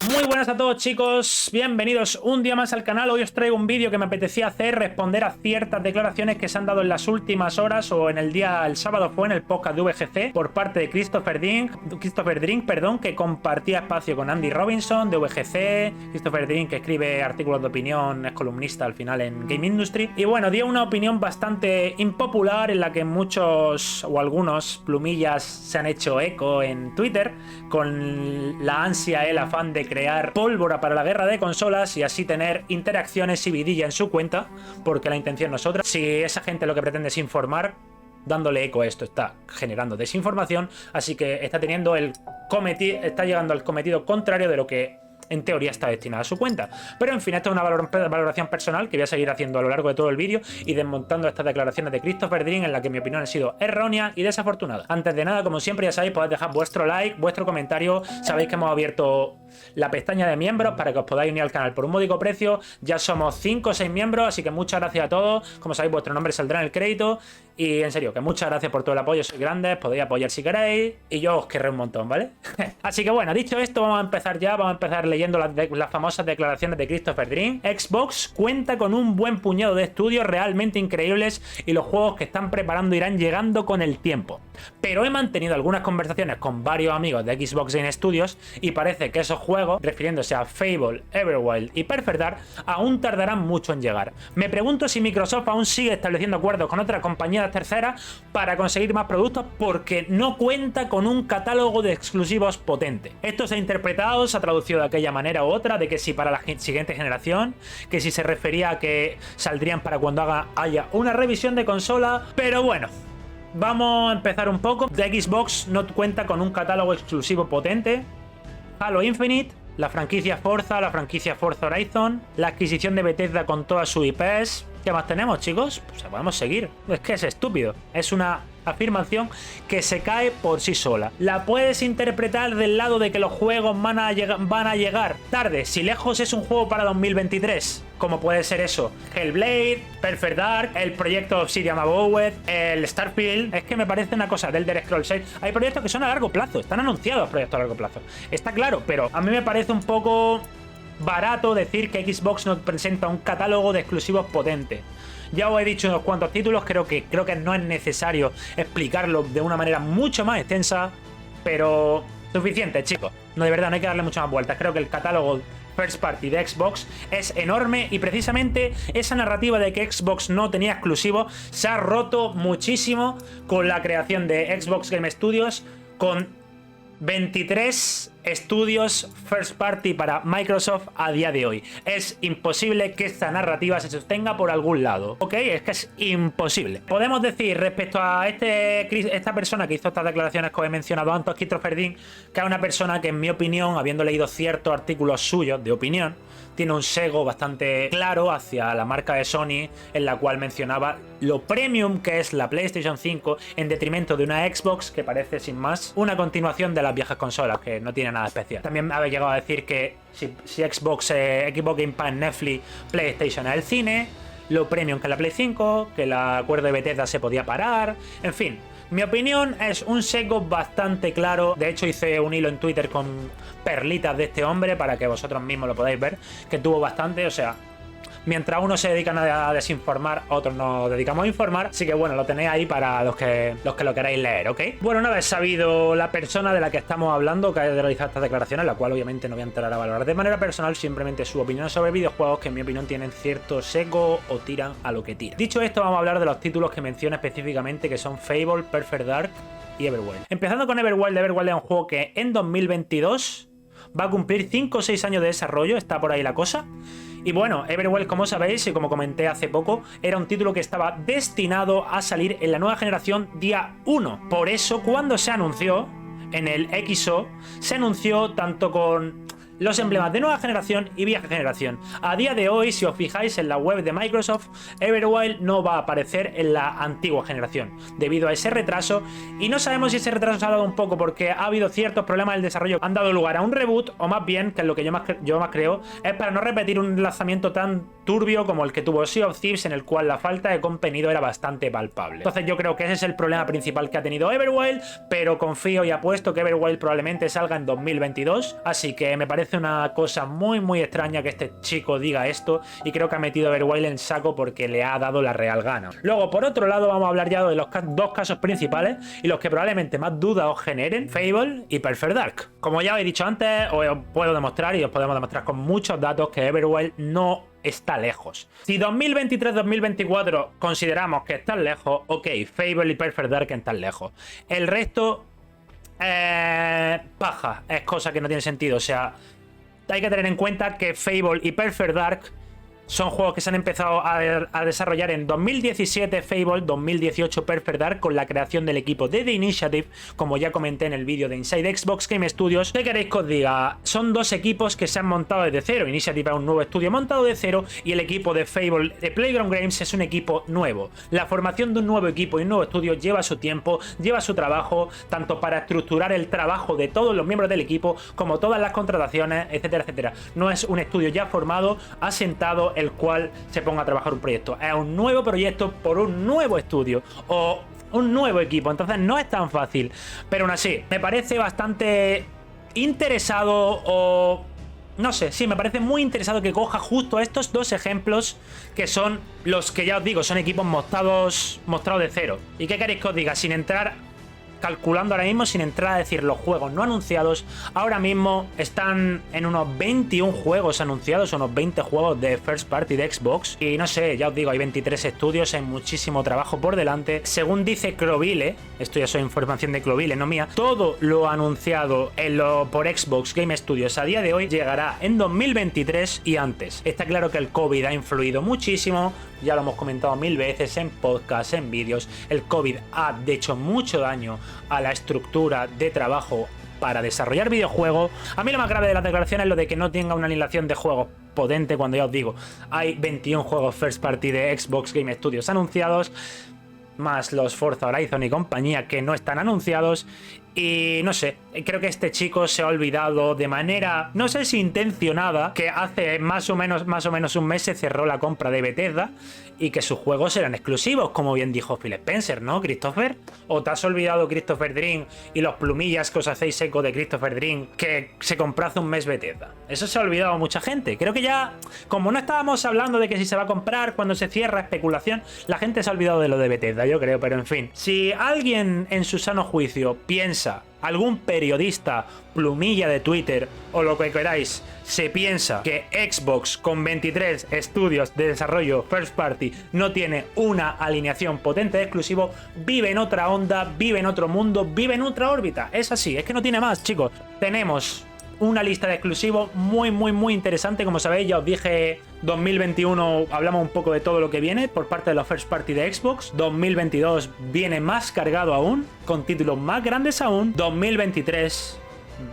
Muy buenas a todos, chicos, bienvenidos un día más al canal. Hoy os traigo un vídeo que me apetecía hacer, responder a ciertas declaraciones que se han dado en las últimas horas o en el sábado fue en el podcast de VGC por parte de Christopher Drink, que compartía espacio con Andy Robinson de VGC. Christopher Drink, que escribe artículos de opinión, es columnista al final en Game Industry, y bueno, dio una opinión bastante impopular en la que muchos o algunos plumillas se han hecho eco en Twitter con la ansia, el afán de crear pólvora para la guerra de consolas y así tener interacciones y vidilla en su cuenta, porque la intención no es otra. Si esa gente lo que pretende es informar, dándole eco a esto está generando desinformación, así que está llegando al cometido contrario de lo que en teoría está destinada a su cuenta. Pero en fin, esto es una valoración personal que voy a seguir haciendo a lo largo de todo el vídeo y desmontando estas declaraciones de Christopher Drink en la que mi opinión ha sido errónea y desafortunada. Antes de nada, como siempre ya sabéis, podéis dejar vuestro like, vuestro comentario. Sabéis que hemos abierto la pestaña de miembros para que os podáis unir al canal por un módico precio. Ya somos 5 o 6 miembros, así que muchas gracias a todos. Como sabéis, vuestro nombre saldrá en el crédito. Y en serio, que muchas gracias por todo el apoyo, sois grandes, podéis apoyar si queréis y yo os querré un montón, ¿vale? Así que bueno, dicho esto, vamos a empezar leyendo las famosas declaraciones de Christopher Drink. Xbox cuenta con un buen puñado de estudios realmente increíbles y los juegos que están preparando irán llegando con el tiempo. Pero he mantenido algunas conversaciones con varios amigos de Xbox Game Studios y parece que esos juegos, refiriéndose a Fable, Everwild y Perfect Dark, aún tardarán mucho en llegar. Me pregunto si Microsoft aún sigue estableciendo acuerdos con otras compañías terceras para conseguir más productos porque no cuenta con un catálogo de exclusivos potente. Esto se ha interpretado, se ha traducido de aquella manera u otra, de que si para la siguiente generación, que si se refería a que saldrían para cuando haya una revisión de consola, pero bueno. Vamos a empezar un poco. De Xbox no cuenta con un catálogo exclusivo potente. Halo Infinite, la franquicia Forza Horizon, la adquisición de Bethesda con todas sus IPs. ¿Qué más tenemos, chicos? Pues podemos seguir. Es que es estúpido. Es una afirmación que se cae por sí sola. La puedes interpretar del lado de que los juegos van a llegar tarde. Si lejos es un juego para 2023, como puede ser eso, Hellblade, Perfect Dark, el proyecto Obsidian Abowed, el Starfield. Es que me parece una cosa del Elder Scrolls 6. Hay proyectos que son a largo plazo, están anunciados proyectos a largo plazo. Está claro, pero a mí me parece un poco barato decir que Xbox nos presenta un catálogo de exclusivos potente. Ya os he dicho unos cuantos títulos, creo que no es necesario explicarlo de una manera mucho más extensa, pero suficiente, chicos. No, de verdad, no hay que darle muchas más vueltas. Creo que el catálogo First Party de Xbox es enorme y precisamente esa narrativa de que Xbox no tenía exclusivos se ha roto muchísimo con la creación de Xbox Game Studios, con 23 estudios First Party para Microsoft a día de hoy. Es imposible que esta narrativa se sostenga por algún lado, ¿ok? Es que es imposible. Podemos decir respecto a esta persona que hizo estas declaraciones que os he mencionado antes, Christopher Drink, que es una persona que en mi opinión, habiendo leído ciertos artículos suyos de opinión, tiene un sesgo bastante claro hacia la marca de Sony, en la cual mencionaba lo premium que es la PlayStation 5 en detrimento de una Xbox que parece sin más una continuación de las viejas consolas, que no tiene nada especial. También había llegado a decir que si Xbox Game Pass, Netflix, PlayStation es el cine, lo premium que es la Play 5, que el acuerdo de Bethesda se podía parar, en fin. Mi opinión es un sesgo bastante claro. De hecho hice un hilo en Twitter con perlitas de este hombre para que vosotros mismos lo podáis ver, que tuvo bastante, o sea, mientras unos se dedican a desinformar, otros nos dedicamos a informar. Así que bueno, lo tenéis ahí para los que lo queráis leer, ¿ok? Bueno, una vez sabido la persona de la que estamos hablando que ha realizado estas declaraciones, la cual obviamente no voy a entrar a valorar de manera personal, simplemente su opinión sobre videojuegos, que en mi opinión tienen cierto sesgo o tiran a lo que tiran. Dicho esto, vamos a hablar de los títulos que menciona específicamente, que son Fable, Perfect Dark y Everwild. Empezando con Everwild. Everwild es un juego que en 2022 va a cumplir 5 o 6 años de desarrollo, está por ahí la cosa. Y bueno, Everwild, como sabéis y como comenté hace poco, era un título que estaba destinado a salir en la nueva generación día 1. Por eso, cuando se anunció en el XO, se anunció tanto con los emblemas de nueva generación y vieja generación. A día de hoy, si os fijáis en la web de Microsoft, Everwild no va a aparecer en la antigua generación debido a ese retraso, y no sabemos si ese retraso se ha dado un poco porque ha habido ciertos problemas del desarrollo, han dado lugar a un reboot, o más bien, que es lo que yo más creo, es para no repetir un lanzamiento tan turbio como el que tuvo Sea of Thieves, en el cual la falta de contenido era bastante palpable. Entonces yo creo que ese es el problema principal que ha tenido Everwild, pero confío y apuesto que Everwild probablemente salga en 2022, así que me parece parece una cosa muy extraña que este chico diga esto, y creo que ha metido a Everwild en saco porque le ha dado la real gana. Luego, por otro lado, vamos a hablar ya de los dos casos principales y los que probablemente más dudas os generen: Fable y Perfect Dark. Como ya os he dicho antes, os puedo demostrar, y os podemos demostrar con muchos datos, que Everwild no está lejos. Si 2023-2024 consideramos que están lejos, ok, Fable y Perfect Dark están lejos. El resto, paja, es cosa que no tiene sentido. O sea, hay que tener en cuenta que Fable y Perfect Dark son juegos que se han empezado a desarrollar en 2017 Fable, 2018 Perfect Dark, con la creación del equipo de The Initiative, como ya comenté en el vídeo de Inside Xbox Game Studios. ¿Qué queréis que os diga? Son dos equipos que se han montado desde cero. Initiative es un nuevo estudio montado de cero, y el equipo de Fable de Playground Games es un equipo nuevo. La formación de un nuevo equipo y un nuevo estudio lleva su tiempo, lleva su trabajo, tanto para estructurar el trabajo de todos los miembros del equipo, como todas las contrataciones, etcétera, etcétera. No es un estudio ya formado, asentado, el cual se ponga a trabajar un proyecto. Es un nuevo proyecto por un nuevo estudio o un nuevo equipo, entonces no es tan fácil. Pero aún así, me parece bastante interesado, o no sé, sí, me parece muy interesado que coja justo estos dos ejemplos, que son los que ya os digo, son equipos mostrados de cero. ¿Y qué queréis que os diga? Sin entrar, calculando ahora mismo, sin entrar a decir los juegos no anunciados, ahora mismo están en unos 21 juegos anunciados, unos 20 juegos de first party de Xbox, y no sé, ya os digo, hay 23 estudios, hay muchísimo trabajo por delante. Según dice Clovile, esto ya es información de Clovile, no mía, todo lo anunciado por Xbox Game Studios a día de hoy llegará en 2023 y antes. Está claro que el COVID ha influido muchísimo, ya lo hemos comentado mil veces en podcasts, en vídeos. El COVID ha hecho mucho daño a la estructura de trabajo para desarrollar videojuegos. A mí lo más grave de las declaraciones es lo de que no tenga una alineación de juegos potente, cuando ya os digo, hay 21 juegos first party de Xbox Game Studios anunciados, más los Forza Horizon y compañía que no están anunciados. Y no sé, creo que este chico se ha olvidado de manera, no sé si intencionada, que hace más o menos un mes se cerró la compra de Bethesda y que sus juegos eran exclusivos, como bien dijo Phil Spencer, ¿no, Christopher? ¿O te has olvidado, Christopher Dream, y los plumillas que os hacéis eco de Christopher Dream, que se compró hace un mes Bethesda? Eso se ha olvidado mucha gente. Creo que ya, como no estábamos hablando de que si se va a comprar, cuando se cierra, especulación, la gente se ha olvidado de lo de Bethesda, yo creo. Pero en fin, si alguien en su sano juicio piensa, algún periodista, plumilla de Twitter o lo que queráis, se piensa que Xbox con 23 estudios de desarrollo first party no tiene una alineación potente de exclusivo, vive en otra onda, vive en otro mundo, vive en otra órbita. Es así, es que no tiene más, chicos. Tenemos una lista de exclusivos muy interesante. Como sabéis, ya os dije, 2021 hablamos un poco de todo lo que viene por parte de los first party de Xbox. 2022 viene más cargado aún, con títulos más grandes aún. 2023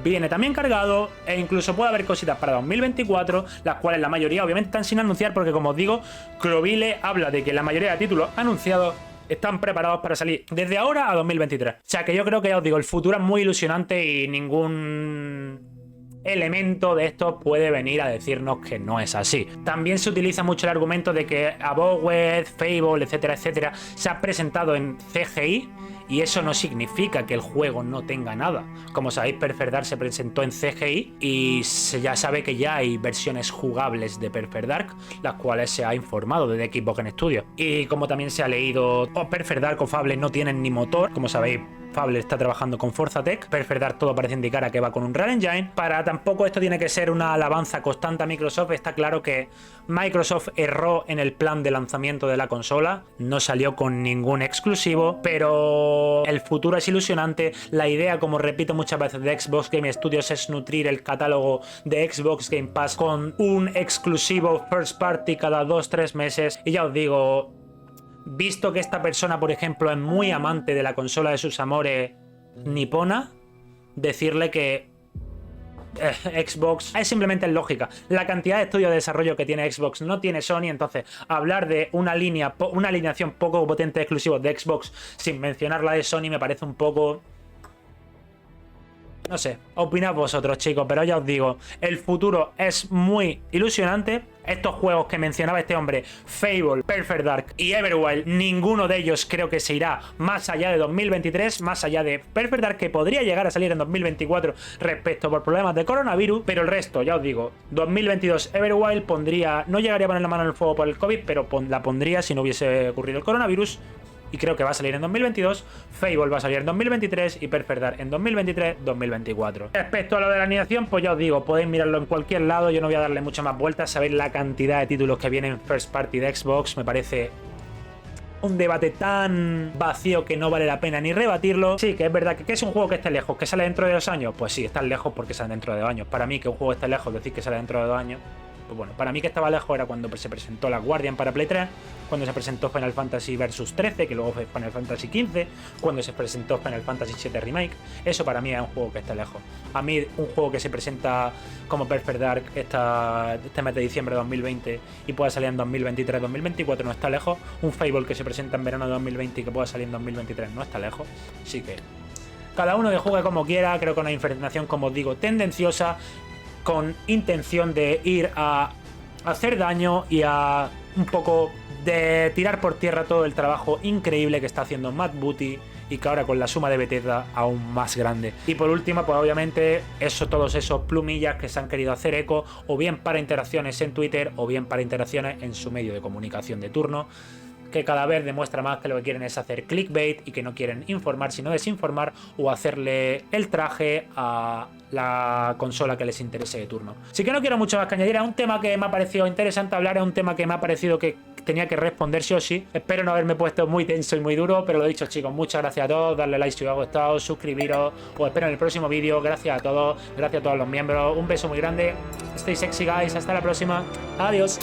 viene también cargado, e incluso puede haber cositas para 2024, las cuales la mayoría obviamente están sin anunciar, porque como os digo, Clovile habla de que la mayoría de títulos anunciados están preparados para salir desde ahora a 2023. O sea que yo creo que, ya os digo, el futuro es muy ilusionante y ningún elemento de esto puede venir a decirnos que no es así. También se utiliza mucho el argumento de que Abowed, Fable, etcétera, etcétera, se ha presentado en CGI, y eso no significa que el juego no tenga nada. Como sabéis, Perfect Dark se presentó en CGI y se ya sabe que ya hay versiones jugables de Perfect Dark, las cuales se ha informado desde Xbox Game Studios. Y como también se ha leído, Perfect Dark o Fable no tienen ni motor, como sabéis. Fable está trabajando con Forza Tech. Perfect Dark todo parece indicar a que va con un Real Engine. Para tampoco esto tiene que ser una alabanza constante a Microsoft. Está claro que Microsoft erró en el plan de lanzamiento de la consola. No salió con ningún exclusivo, pero el futuro es ilusionante. La idea, como repito muchas veces, de Xbox Game Studios es nutrir el catálogo de Xbox Game Pass con un exclusivo first party cada 2-3 meses. Y ya os digo, visto que esta persona, por ejemplo, es muy amante de la consola de sus amores nipona, decirle que Xbox es simplemente lógica. La cantidad de estudios de desarrollo que tiene Xbox no tiene Sony, entonces hablar de una alineación poco potente de exclusivos de Xbox sin mencionar la de Sony me parece un poco No sé, opinad vosotros, chicos, pero ya os digo, el futuro es muy ilusionante. Estos juegos que mencionaba este hombre, Fable, Perfect Dark y Everwild, ninguno de ellos creo que se irá más allá de 2023, más allá de Perfect Dark, que podría llegar a salir en 2024 respecto por problemas de coronavirus, pero el resto, ya os digo, 2022 Everwild pondría, no llegaría a poner la mano en el fuego por el COVID, pero la pondría si no hubiese ocurrido el coronavirus. Y creo que va a salir en 2022, Fable va a salir en 2023 y Perfect Dark en 2023-2024. Respecto a lo de la animación, pues ya os digo, podéis mirarlo en cualquier lado, yo no voy a darle mucho más vueltas, sabéis la cantidad de títulos que vienen en First Party de Xbox, me parece un debate tan vacío que no vale la pena ni rebatirlo. Sí, que es verdad que es un juego que esté lejos, que sale dentro de 2 años, pues sí, está lejos porque sale dentro de 2 años. Para mí que un juego esté lejos, decir que sale dentro de 2 años, pues bueno, para mí que estaba lejos era cuando se presentó la Guardian para Play 3, cuando se presentó Final Fantasy Versus 13, que luego fue Final Fantasy 15, cuando se presentó Final Fantasy 7 Remake. Eso para mí es un juego que está lejos. A mí un juego que se presenta como Perfect Dark este mes de diciembre de 2020 y pueda salir en 2023-2024 no está lejos. Un Fable que se presenta en verano de 2020 y que pueda salir en 2023 no está lejos. Así que cada uno que juegue como quiera, creo que una información, como os digo, tendenciosa, con intención de ir a hacer daño y a un poco de tirar por tierra todo el trabajo increíble que está haciendo Matt Booty y que ahora con la suma de Bethesda aún más grande. Y por último, pues obviamente todos esos plumillas que se han querido hacer eco, o bien para interacciones en Twitter o bien para interacciones en su medio de comunicación de turno, que cada vez demuestra más que lo que quieren es hacer clickbait y que no quieren informar sino desinformar o hacerle el traje a la consola que les interese de turno. Así que no quiero mucho más que añadir. A un tema que me ha parecido interesante hablar, es un tema que me ha parecido que tenía que responder sí o sí. Espero no haberme puesto muy tenso y muy duro, pero lo dicho, chicos, muchas gracias a todos, darle like si os ha gustado, suscribiros, os espero en el próximo vídeo. Gracias a todos los miembros, un beso muy grande, stay sexy guys, hasta la próxima, adiós.